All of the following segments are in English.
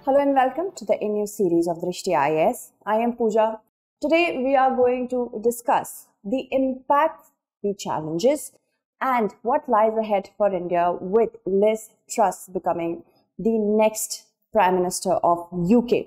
Hello and welcome to the new series of Drishti IAS. I am Pooja. Today we are going to discuss the impact, the challenges and what lies ahead for India with Liz Truss becoming the next Prime Minister of UK.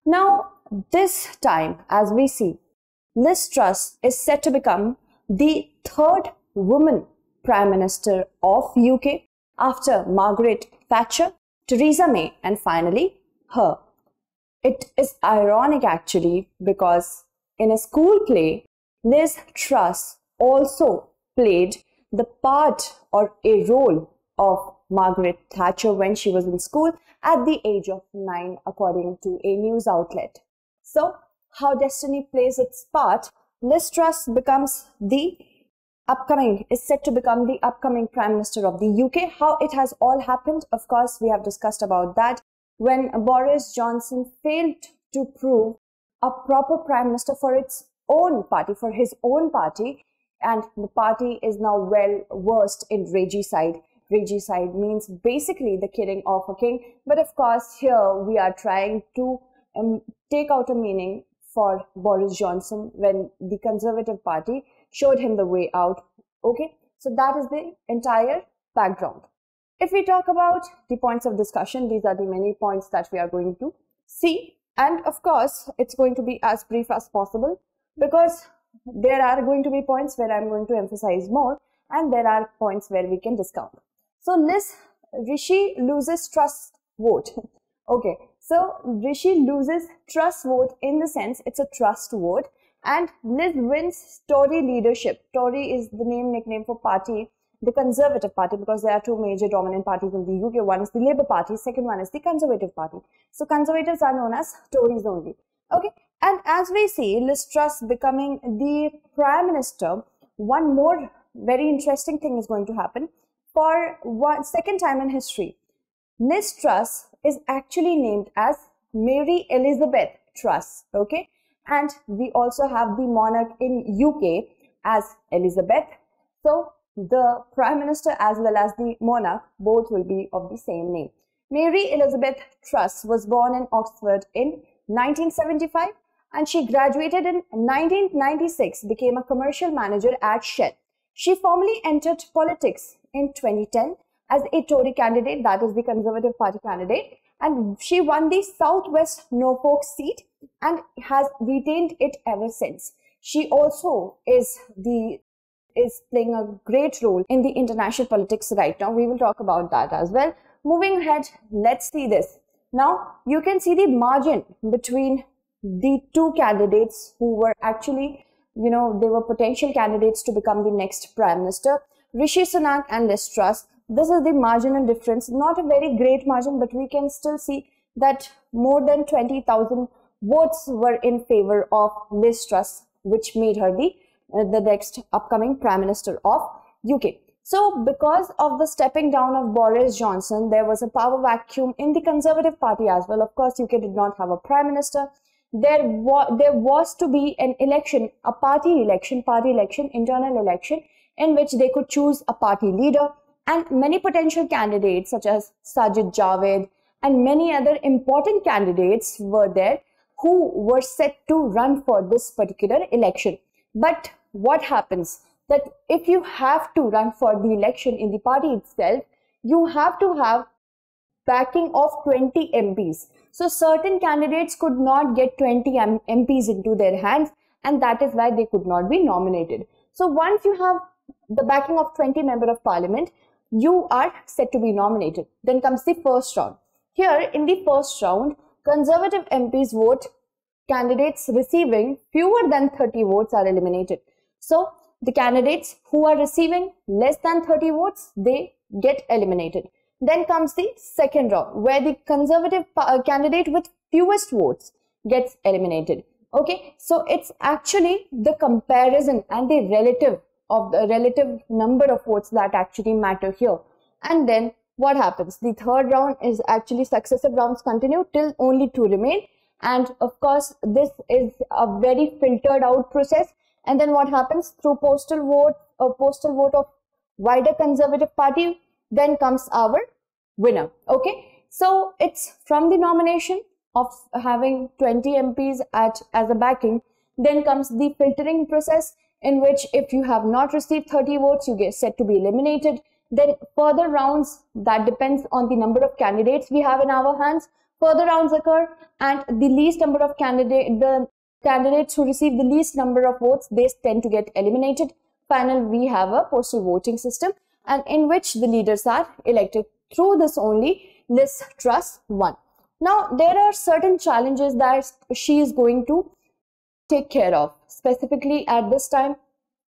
Now this time, as we see, Liz Truss is set to become the third woman Prime Minister of UK after Margaret Thatcher, Theresa May and finally her. It is ironic actually because in a school play, Liz Truss also played the part or a role of Margaret Thatcher when she was in school at the age of 9, according to a news outlet. So, how destiny plays its part, Liz Truss is set to become the upcoming Prime Minister of the UK. How it has all happened, of course, we have discussed about that. When Boris Johnson failed to prove a proper Prime Minister for his own party, and the party is now well versed in regicide. Regicide means basically the killing of a king. But of course, here we are trying to take out a meaning for Boris Johnson when the Conservative Party showed him the way out. Okay, so that is the entire background. If we talk about the points of discussion, these are the many points that we are going to see. And of course, it's going to be as brief as possible because there are going to be points where I'm going to emphasize more and there are points where we can discount. So Rishi loses Truss vote. Okay, so Rishi loses Truss vote in the sense it's a trust vote, and Liz wins Tory leadership. Tory is the nickname for party, the Conservative Party, because there are two major dominant parties in the UK. One is the Labour Party, second one is the Conservative Party. So Conservatives are known as Tories only. Okay, and as we see Liz Truss becoming the Prime Minister, one more very interesting thing is going to happen. For second time in history, Liz Truss is actually named as Mary Elizabeth Truss. Okay, and we also have the monarch in UK as Elizabeth. So the Prime Minister as well as the monarch both will be of the same name. Mary Elizabeth Truss was born in Oxford in 1975 and she graduated in 1996, became a commercial manager at Shell. She formally entered politics in 2010 as a Tory candidate, that is the Conservative Party candidate, and she won the Southwest Norfolk seat and has retained it ever since. She also is playing a great role in the international politics right now. We will talk about that as well. Moving ahead, let's see this. Now, you can see the margin between the two candidates who were actually, they were potential candidates to become the next Prime Minister, Rishi Sunak and Liz Truss. This is the marginal difference, not a very great margin, but we can still see that more than 20,000 votes were in favor of Liz Truss, which made her the next upcoming Prime Minister of UK. So because of the stepping down of Boris Johnson, there was a power vacuum in the Conservative Party as well. Of course, UK did not have a Prime Minister. There was to be an election, a party election, internal election, in which they could choose a party leader, and many potential candidates such as Sajid Javid and many other important candidates were there who were set to run for this particular election. But what happens that if you have to run for the election in the party itself, you have to have backing of 20 MPs. So certain candidates could not get 20 MPs into their hands, and that is why they could not be nominated. So once you have the backing of 20 members of parliament, you are set to be nominated. Then comes the first round. Here in the first round, Conservative MPs vote. Candidates receiving fewer than 30 votes are eliminated. So the candidates who are receiving less than 30 votes, they get eliminated. Then comes the second round where the Conservative candidate with fewest votes gets eliminated. Okay, so it's actually the comparison and the relative number of votes that actually matter here. And then what happens? The third round is actually successive rounds continue till only 2 remain. And of course, this is a very filtered out process. And then what happens? Through postal vote of wider Conservative Party, then comes our winner. Okay, So it's from the nomination of having 20 MPs as a backing, then comes the filtering process, in which if you have not received 30 votes, you get set to be eliminated. Then further rounds, that depends on the number of candidates we have in our hands. Further rounds occur, and the least number of the candidates who receive the least number of votes, they tend to get eliminated. Finally, we have a postal voting system, and in which the leaders are elected through this only Liz Truss won. Now, there are certain challenges that she is going to take care of, specifically at this time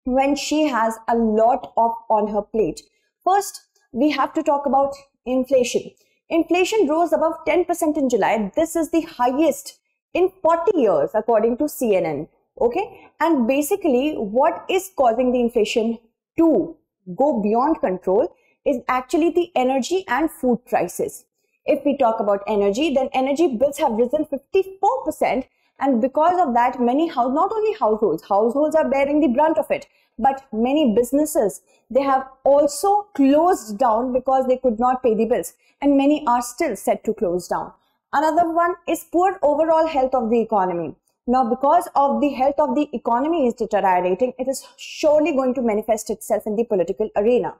when she has a lot on her plate. First, we have to talk about inflation. Inflation rose above 10% in July. This is the highest in 40 years, according to CNN. Okay, and basically what is causing the inflation to go beyond control is actually the energy and food prices. If we talk about energy, then energy bills have risen 54%, and because of that, not only households are bearing the brunt of it, but many businesses, they have also closed down because they could not pay the bills, and many are still set to close down. Another one is poor overall health of the economy. Now, because of the health of the economy is deteriorating, it is surely going to manifest itself in the political arena.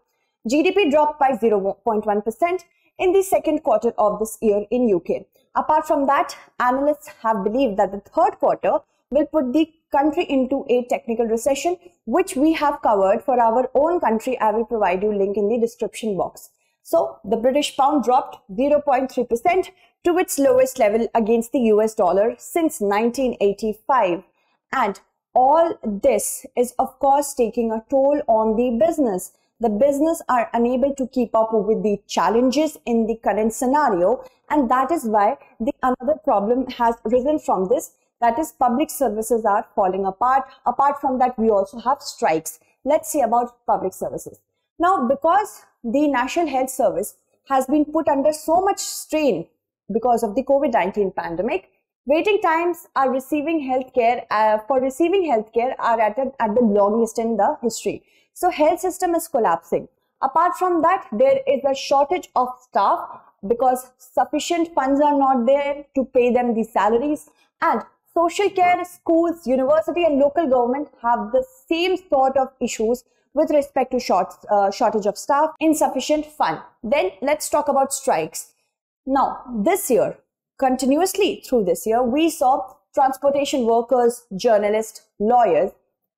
GDP dropped by 0.1% in the second quarter of this year in UK. Apart from that, analysts have believed that the third quarter will put the country into a technical recession, which we have covered for our own country. I will provide you link in the description box. So, the British pound dropped 0.3% to its lowest level against the US dollar since 1985. And all this is, of course, taking a toll on the business. The business are unable to keep up with the challenges in the current scenario, and that is why another problem has risen from this, that is public services are falling apart. Apart from that, we also have strikes. Let's see about public services. Now, because the National Health Service has been put under so much strain because of the COVID-19 pandemic, waiting times are for receiving healthcare are at the longest in the history. So health system is collapsing. Apart from that, there is a shortage of staff because sufficient funds are not there to pay them the salaries, and social care, schools, university and local government have the same sort of issues with respect to shortage of staff, insufficient fund. Then let's talk about strikes. Now, this year, continuously through this year, we saw transportation workers, journalists, lawyers,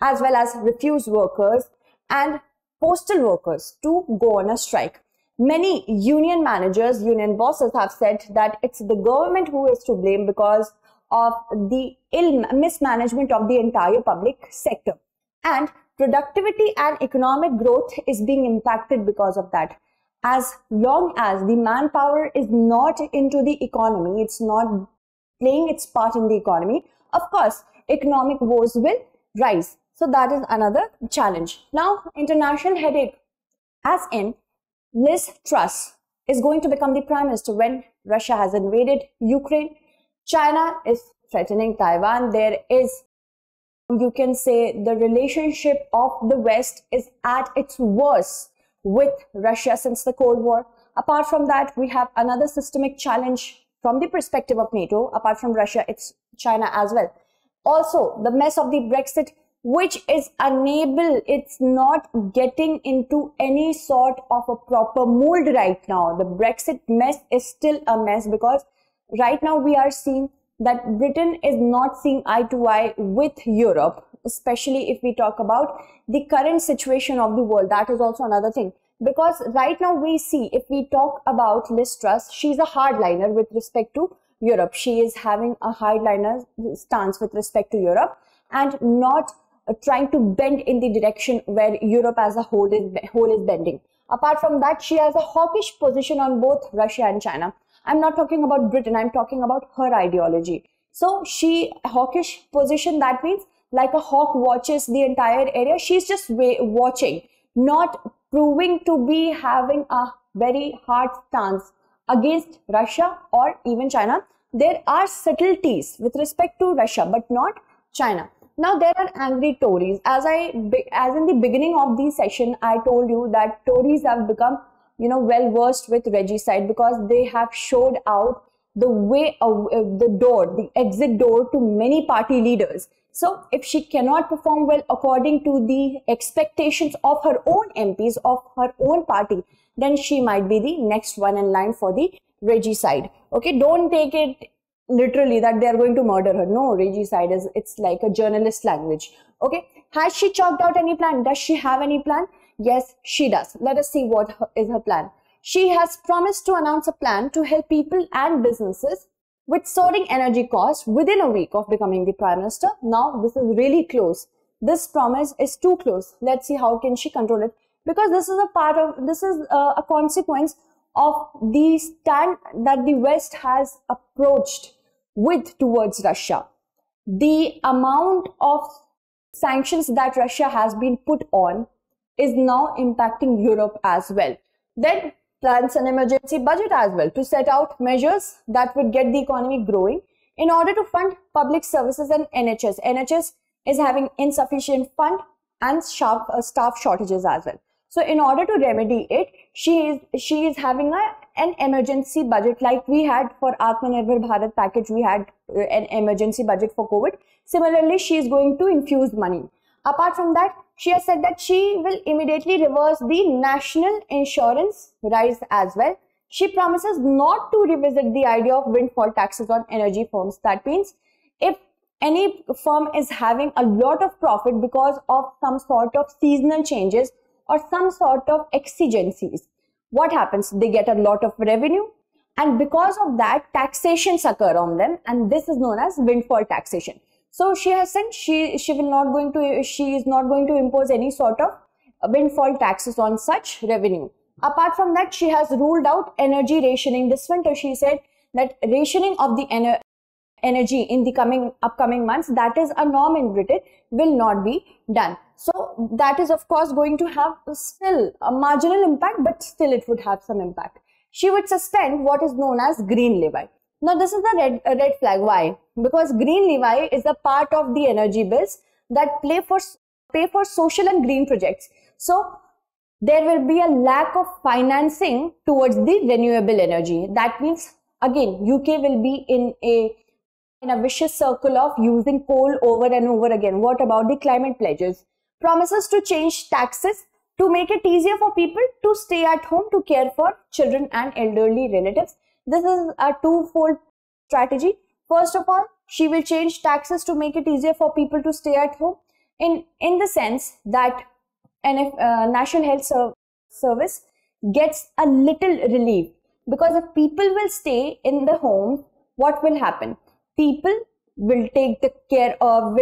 as well as refuse workers and postal workers to go on a strike. Many union managers, union bosses have said that it's the government who is to blame because of the mismanagement of the entire public sector. And productivity and economic growth is being impacted because of that. As long as the manpower is not into the economy, it's not playing its part in the economy, of course, economic woes will rise. So that is another challenge. Now, international headache, as in Liz Truss is going to become the prime minister when Russia has invaded Ukraine. China is threatening Taiwan. There is, you can say, the relationship of the West is at its worst with Russia since the Cold War. Apart from that, we have another systemic challenge from the perspective of NATO. Apart from Russia, it's China as well. Also, the mess of the Brexit, which is unable, it's not getting into any sort of a proper mold right now. The Brexit mess is still a mess because right now we are seeing that Britain is not seeing eye to eye with Europe, especially if we talk about the current situation of the world. That is also another thing. Because right now we see, if we talk about Liz Truss, she's a hardliner with respect to Europe. She is having a hardliner stance with respect to Europe and not trying to bend in the direction where Europe as a whole is bending. Apart from that, she has a hawkish position on both Russia and China. I'm not talking about Britain, I'm talking about her ideology. So hawkish position, that means like a hawk watches the entire area. She's just watching, not proving to be having a very hard stance against Russia or even China. There are subtleties with respect to Russia, but not China. Now, there are angry Tories. As in the beginning of the session, I told you that Tories have become well versed with regicide, because they have showed out the way, the exit door to many party leaders. So if she cannot perform well according to the expectations of her own MPs, of her own party, then she might be the next one in line for the regicide. Okay, don't take it literally that they are going to murder her. No, regicide it's like a journalist language. Okay, has she chalked out any plan? Does she have any plan? Yes, she does. Let us see what is her plan. She has promised to announce a plan to help people and businesses with soaring energy costs within a week of becoming the Prime Minister. Now, this is really close. This promise is too close. Let's see how can she control it, because this is a consequence of the stand that the West has approached with towards Russia. The amount of sanctions that Russia has been put on is now impacting Europe as well. Then plans an emergency budget as well to set out measures that would get the economy growing in order to fund public services and NHS. NHS is having insufficient fund and staff shortages as well. So in order to remedy it, she is having an emergency budget like we had for Atmanirbhar Bharat package. We had an emergency budget for COVID. Similarly, she is going to infuse money. Apart from that, she has said that she will immediately reverse the national insurance rise as well. She promises not to revisit the idea of windfall taxes on energy firms. That means if any firm is having a lot of profit because of some sort of seasonal changes or some sort of exigencies, what happens? They get a lot of revenue, and because of that, taxations occur on them, and this is known as windfall taxation. So she has said she is not going to impose any sort of windfall taxes on such revenue. Apart from that, she has ruled out energy rationing this winter. She said that rationing of the energy in the upcoming months, that is a norm in Britain, will not be done. So that is of course going to have still a marginal impact, but still it would have some impact. She would suspend what is known as green levy. Now this is the red flag. Why? Because green levy is a part of the energy bills that pay for social and green projects. So there will be a lack of financing towards the renewable energy. That means again UK will be in a vicious circle of using coal over and over again. What about the climate pledges? Promises to change taxes to make it easier for people to stay at home to care for children and elderly relatives. This is a twofold strategy. First of all, she will change taxes to make it easier for people to stay at home in the sense that National Health Service gets a little relief, because if people will stay in the home, what will happen? People will take care of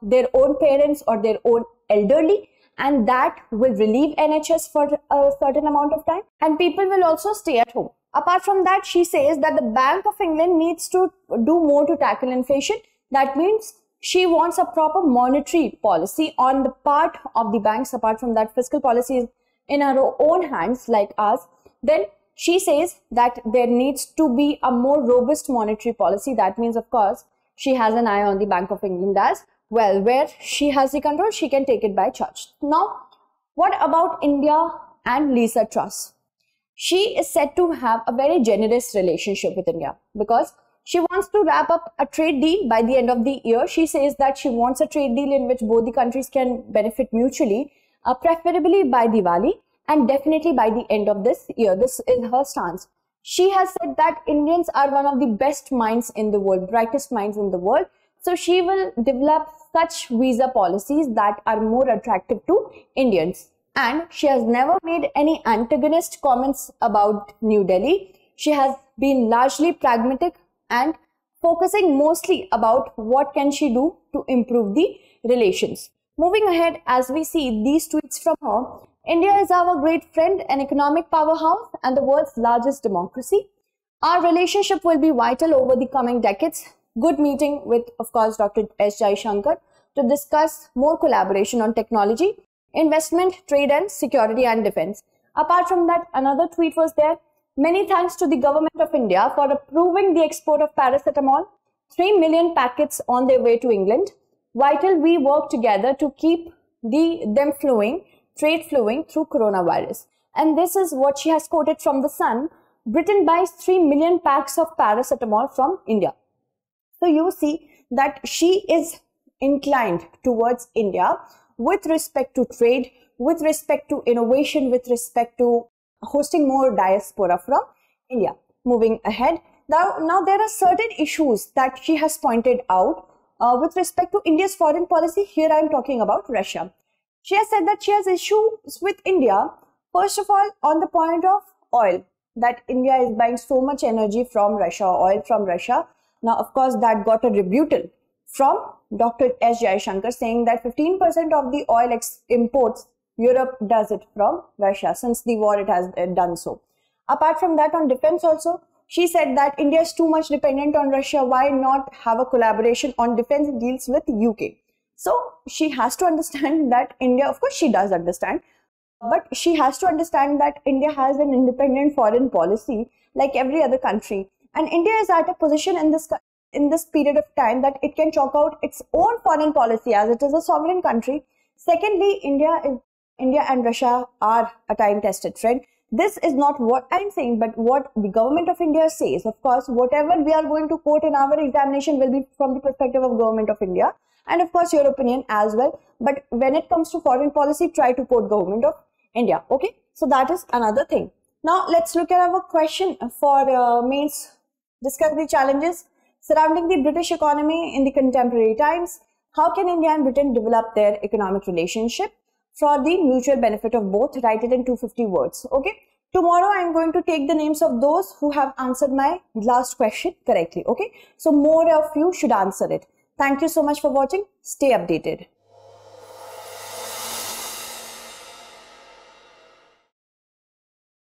their own parents or their own elderly, and that will relieve NHS for a certain amount of time, and people will also stay at home. Apart from that, she says that the Bank of England needs to do more to tackle inflation. That means she wants a proper monetary policy on the part of the banks. Apart from that, fiscal policy is in her own hands like us. Then she says that there needs to be a more robust monetary policy. That means, of course, she has an eye on the Bank of England as well. Where she has the control, she can take it by charge. Now, what about India and Lisa Truss? She is said to have a very generous relationship with India because she wants to wrap up a trade deal by the end of the year. She says that she wants a trade deal in which both the countries can benefit mutually, preferably by Diwali and definitely by the end of this year. This is her stance. She has said that Indians are one of the best minds in the world, brightest minds in the world. So she will develop such visa policies that are more attractive to Indians. And she has never made any antagonist comments about New Delhi. She has been largely pragmatic and focusing mostly about what can she do to improve the relations. Moving ahead, as we see these tweets from her, India is our great friend, an economic powerhouse and the world's largest democracy. Our relationship will be vital over the coming decades. Good meeting with, of course, Dr. S. Jaishankar to discuss more collaboration on technology, investment, trade and security and defense. Apart from that, another tweet was there. Many thanks to the government of India for approving the export of paracetamol. 3 million packets on their way to England. Vital we work together to keep trade flowing through coronavirus. And this is what she has quoted from The Sun. Britain buys 3 million packs of paracetamol from India. So you see that she is inclined towards India with respect to trade, with respect to innovation, with respect to hosting more diaspora from India. Moving ahead, now there are certain issues that she has pointed out with respect to India's foreign policy. Here I am talking about Russia. She has said that she has issues with India, first of all, on the point of oil, that India is buying so much energy from Russia, oil from Russia. Now, of course, that got a rebuttal from Dr. S. Jaishankar, saying that 15% of the oil imports, Europe does it from Russia. Since the war, it has done so. Apart from that, on defense also, she said that India is too much dependent on Russia. Why not have a collaboration on defense deals with UK? So she has to understand that India, of course she does understand, but she has to understand that India has an independent foreign policy like every other country. And India is at a position in this period of time that it can chalk out its own foreign policy as it is a sovereign country. Secondly, India and Russia are a time-tested friend. This is not what I'm saying, but what the government of India says. Of course, whatever we are going to quote in our examination will be from the perspective of government of India, and of course your opinion as well. But when it comes to foreign policy, try to quote government of India. Okay, so that is another thing. Now let's look at our question for mains. Discuss the challenges surrounding the British economy in the contemporary times. How can India and Britain develop their economic relationship for the mutual benefit of both? Write it in 250 words. Okay. Tomorrow I am going to take the names of those who have answered my last question correctly. Okay. So more of you should answer it. Thank you so much for watching. Stay updated.